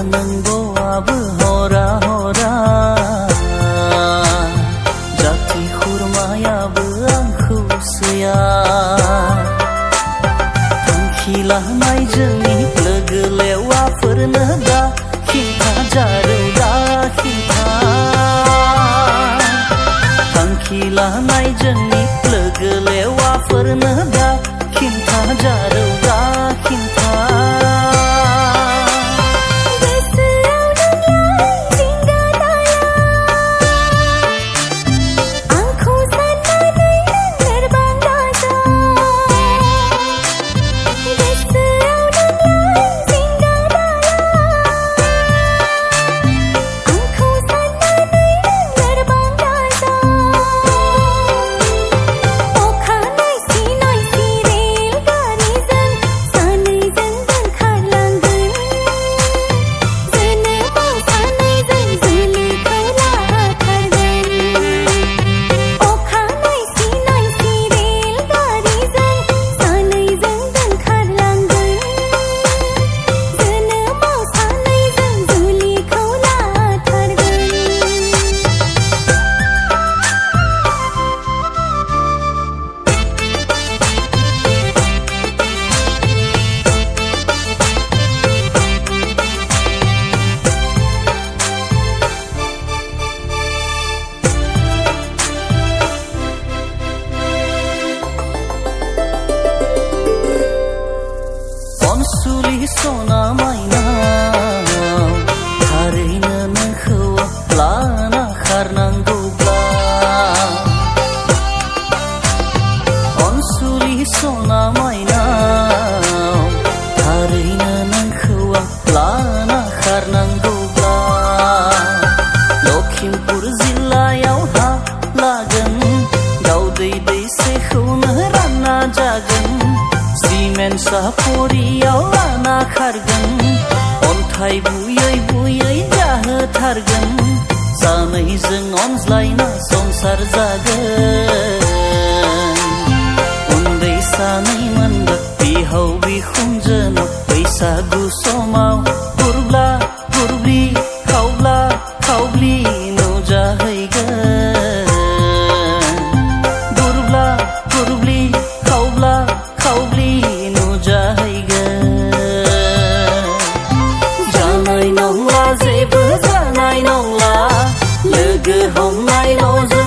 नंगौआबो हरा हरा जाथि खुरमायाबो आंखौ सोया थांखि लानाय जोंनि लोगो लेवाफोरनो दा खिन्था जारौ दा खिन्था थांखि लानाय जोंनि लोगो लेवाफोरनो दा खिन्था जारौ दा खिन्था अनसुलि सना माइना थारैनो नोंखौ लाना खारनांगौब्ला अनसुलि सना माइना थारैनो नोंखौ लाना खारनांगौब्ला लखिमपुर जिल्लायाव हा लागोन दाउदै दैसेखौनो रानना जागोन सिमेन्ट सापरियाव लाना खारगोन अन्थाइ बुयै बुयै जाहोथारगोन सानैजों अनज्लायना संसार जागोन उन्दै सानैमोनबो बिहाव बिखुनजोनो बैसागु समाव गुरब्ला गुरब्रि खावब्ला खावब्लि नुजाहैगोन गुरब्ला गुरब्लि खावब्ला खावब्लि जानाय नंला जेबो जानाय नंला लोगो हमनायल'